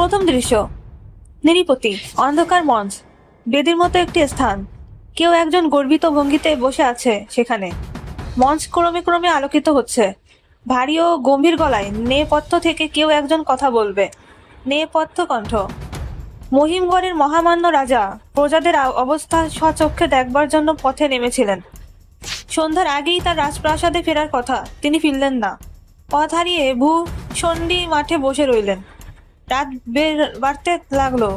প্রথম দৃশ্য, নিরিপতি, অন্ধকার মঞ্চ, বেদির মতো একটি স্থান। কেউ একজন গর্বিত ভঙ্গিতে বসে আছে সেখানে। মঞ্চ ক্রমে ক্রমে আলোকিত হচ্ছে। ভারী ও গম্ভীর গলায় নেপথ্য থেকে কেউ একজন কথা বলবে। নেপথ্য কণ্ঠ। মহিমগড়ের মহামান্য রাজা প্রজাদের অবস্থা স্বচক্ষে দেখবার জন্য পথে নেমেছিলেন। সন্ধ্যার আগেই তার রাজপ্রাসাদে ফেরার কথা, তিনি ফিরলেন না। পথ হারিয়ে ভূষণ্ডী মাঠে বসে রইলেন। রাত বাড়তে লাগলো।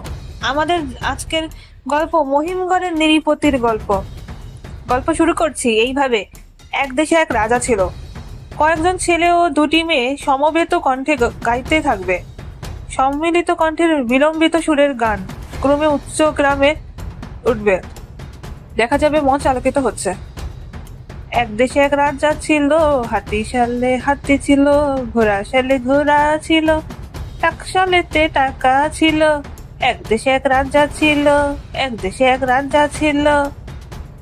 আমাদের আজকের গল্প মহিমগড়ের নিরিপতির গল্প। গল্প শুরু করছি এইভাবে। এক দেশে এক রাজা ছিল। কয়েকজন ছেলে ও দুটি মেয়ে সমবেত কণ্ঠে গাইতে থাকবে। সম্মিলিত কণ্ঠের বিলম্বিত সুরের গান ক্রমে উচ্চ গ্রামে উঠবে। দেখা যাবে মঞ্চ আলোকিত হচ্ছে। এক দেশে এক রাজা ছিল, হাতি সালে হাতি ছিল, ঘোড়া সালে ঘোড়া ছিল, টাকশালেতে টাকা ছিল। এক দেশে এক রাজা ছিল, এক দেশে এক রাজা ছিল।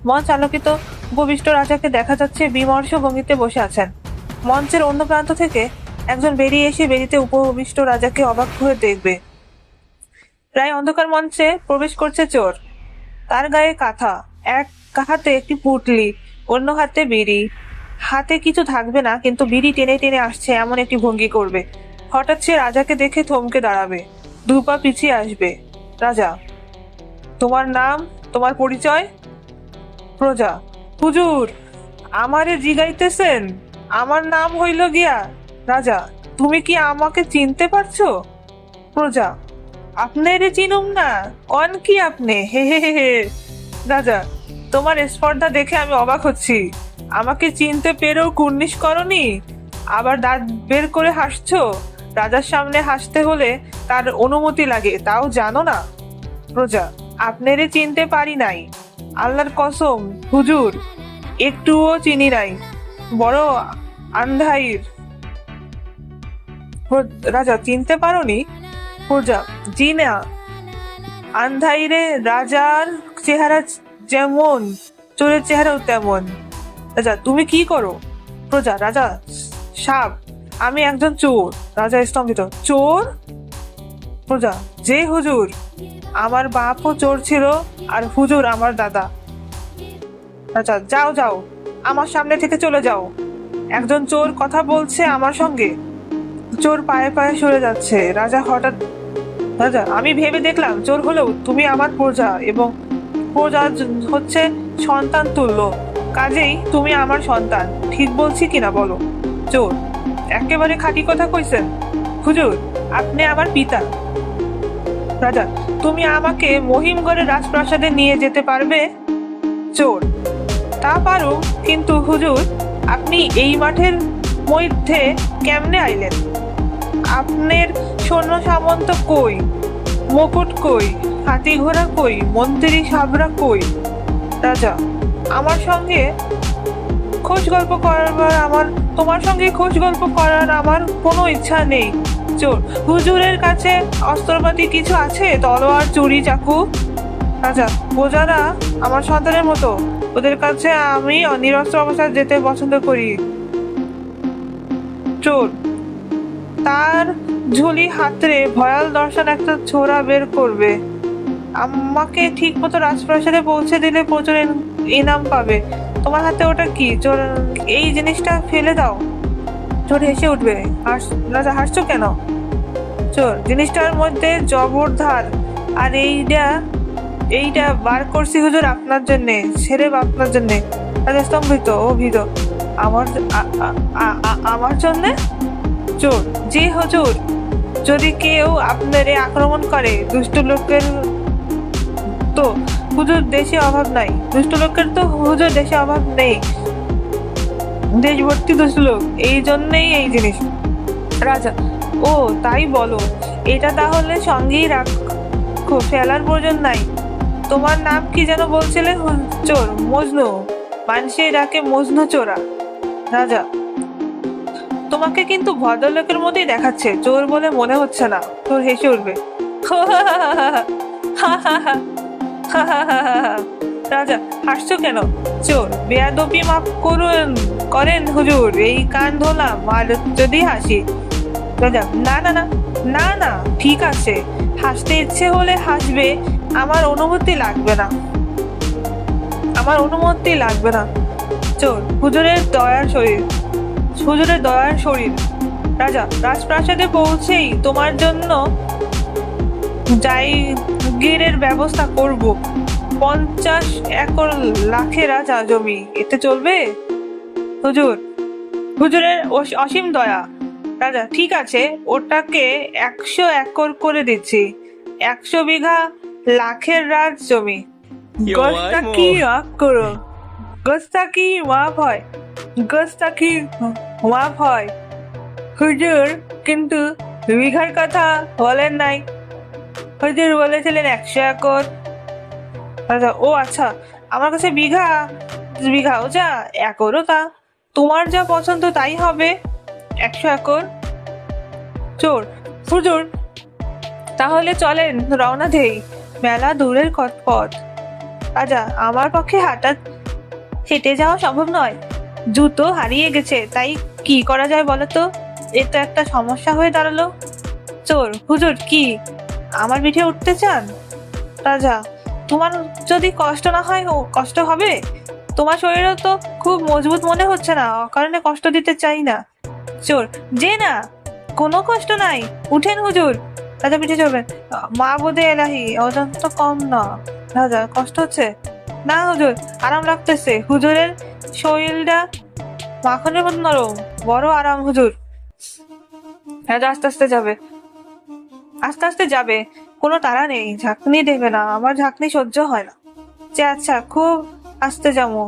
মঞ্চ আলোকিত। উপবিষ্ট রাজাকে দেখা যাচ্ছে বিমর্ষ ভঙ্গিতে বসে আছেন। মঞ্চের অন্য প্রান্ত থেকে একজন বেরিয়ে এসে বেরিতে উপবিষ্ট রাজাকে অবাক হয়ে দেখবে। প্রায় অন্ধকার মঞ্চে প্রবেশ করছে চোর। তার গায়ে কাঁথা, এক হাতে একটি পুটলি, অন্য হাতে বিড়ি। হাতে কিছু থাকবে না, কিন্তু বিড়ি টেনে টেনে আসছে এমন একটি ভঙ্গি করবে। হঠাৎ সে রাজাকে দেখে থমকে দাঁড়াবে, দু পা পিছিয়ে আসবে। রাজা: তোমার নাম, তোমার পরিচয়? প্রজা: হুজুর, আমারে জিগাইতেছেন? আমার নাম হইল গিয়া। রাজা: তুমি কি আমাকে চিনতে পারছো? প্রজা: আপনারে চিনুম না, কন কি আপনি? হে হে হে হে। রাজা: তোমার স্পর্ধা দেখে আমি অবাক হচ্ছি। আমাকে চিনতে পেরেও কুর্নিশ করনি, আবার দাঁত বের করে হাসছো। রাজার সামনে হাসতে হলে তার অনুমতি লাগে, তাও জানো না? প্রজা: আপনারে চিনতে পারি নাই, আল্লাহর কসম হুজুর, একটুও চিনি নাই, বড় আন্ধাইর। রাজা: চিনতে পারোনি? প্রজা: জি না, আন্ধাইরে রাজার চেহারা যেমন, চোরের চেহারাও তেমন। রাজা: তুমি কি করো? প্রজা: রাজা: সাপ, আমি একজন চোর। রাজা স্তম্ভিত: চোর? প্রজা: যে হুজুর, আমার বাপও চোর ছিল, আর হুজুর আমার দাদা। রাজা: যাও যাও, আমার সামনে থেকে চলে যাও, একজন চোর কথা বলছে আমার সঙ্গে। চোর পায়ে পায়ে সরে যাচ্ছে। রাজা: হঠাৎ রাজা: আমি ভেবে দেখলাম চোর হলেও তুমি আমার প্রজা, এবং প্রজা হচ্ছে সন্তান তুল্য, কাজেই তুমি আমার সন্তান। ঠিক বলছি কিনা বলো? চোর: একেবারে খাঁটি কথা কইছেন হুজুর, আপনি আমার পিতা। রাজা: তুমি আমাকে মহিমগড়ের রাজপ্রাসাদে নিয়ে যেতে পারবে? চোর: তা পারো, কিন্তু হুজুর, আপনি এই মাঠের মধ্যে কেমনে আইলেন? আপনার সৈন্য সামন্ত কই? মুকুট কই? হাতি ঘোড়া কই? মন্ত্রী সাবরা কই? রাজা: আমার সঙ্গে খোঁজ গল্প করার তোমার সঙ্গে খোঁজ গল্প করার আমার কোনো ইচ্ছা নেই। চোর: হুজুরের কাছে অস্ত্রপাতি কিছু আছে? তলোয়ার, চুরি, চাকু? রাজা: প্রজারা আমার সন্তানের মতো, ওদের কাছে আমি নিরস্ত্র অবস্থায় যেতে পছন্দ করি। চোর: তার ঝুলি হাতরে ভয়াল দর্শন একটা ছোরা বের করবে। আমাকে ঠিক মতো রাজপ্রাসাদে পৌঁছে দিলে প্রচুর ইনাম পাবে। তোমার হাতে ওটা কি? চোর: এই জিনিসটা ফেলে দাও। চোর হেসে উঠবে। রাজা: হাসছো কেন? চোর: জিনিসটার মধ্যে জবরধার, আর এইটা বার করছি হুজুর আপনার জন্যে, সেরেব আপনার জন্যে। রাজা স্তম্ভিত ও ভীত: আমার জন্যে? চোর: জি হুজুর, যদি কেউ আপনারে আক্রমণ করে, দুষ্ট লোকের তো হুজুর দেশে অভাব নাই। দুষ্ট লোকের তো হুজুর দেশে অভাব নেই, দেশ ভর্তি দুষ্ট লোক, এই জন্যেই এই জিনিস। রাজা: ও তাই বলো, এটা তাহলে সঙ্গেই রাখো, ফেলার প্রয়োজন নাই। তোমার নাম কি যেন বলছিলে? চোর: মজনু, মানুষে ডাকে মজনু চোরা। রাজা: তোমাকে কিন্তু ভদ্রলোকের মতোই দেখাচ্ছে, চোর বলে মনে হচ্ছে না। চোর হেসে উঠবে। রাজা: হাসছো কেন? চোর: বেয়াদবি মাফ করেন হুজুর, এই কান ধোলাম আর যদি হাসি। রাজা: না না না, না না, ঠিক আছে, হাসতে ইচ্ছে হলে হাসবে, আমার অনুমতি লাগবে না, আমার অনুমতি লাগবে না। চোর, হুজুরের দয়ার শরীর, হুজুরের দয়ার শরীর। রাজা, রাজপ্রাসাদে পৌঁছেই তোমার জন্য জায়গিরের ব্যবস্থা করব। 50 একর লাখে রাজা জমি, এতে চলবে? হুজুর, হুজুরের অসীম দয়া। রাজা, ঠিক আছে, ওটাকে 100 একর করে দিচ্ছি। 100 বিঘা লাখের রাজ জমি। গোস্তাকি মাফ করো, গোস্তাকি মাফ হয়, গোস্তাকি মাফ হয়। হুজুর কিন্তু বিঘার কথা বলেন নাই, হুজুর বলেছিলেন 100 একর। রাজা, ও আচ্ছা, আমার কাছে বিঘা বিঘাও যা, একরও তা, তোমার যা পছন্দ তাই হবে। 100 একর। চোর, হুজুর তাহলে চলেন, রওনা দেই, মেলা দূরের পথ। রাজা, আমার পক্ষে হেঁটে যাওয়া সম্ভব নয়, জুতো হারিয়ে গেছে, তাই কি করা যায় বলো তো? এ তো একটা সমস্যা হয়ে দাঁড়ালো। চোর, হুজুর কি আমার পিঠে উঠতে চান? রাজা, তোমার যদি কষ্ট না হয়, কষ্ট হবে? তোমার শরীরও তো খুব মজবুত মনে হচ্ছে না, অকারণে কষ্ট দিতে চাই না। চোর, যে না, কোনো কষ্ট নাই, উঠেন হুজুর। রাজা পিঠে চড়বেন। মা বোধে এলাহি, ওজন তো কম না। রাজা, কষ্ট হচ্ছে? না হুজুর, আরাম লাগতেছে, হুজুরের শরীরটা মাখনের মতো নরম, বড় আরাম হুজুর। রাজা আস্তে আস্তে যাবে, আস্তে আস্তে যাবে, কোনো তাড়া নেই, ঝাঁকনি দেবে না, আমার ঝাঁকনি সহ্য হয় না। যে আচ্ছা, খুব আস্তে যাবো,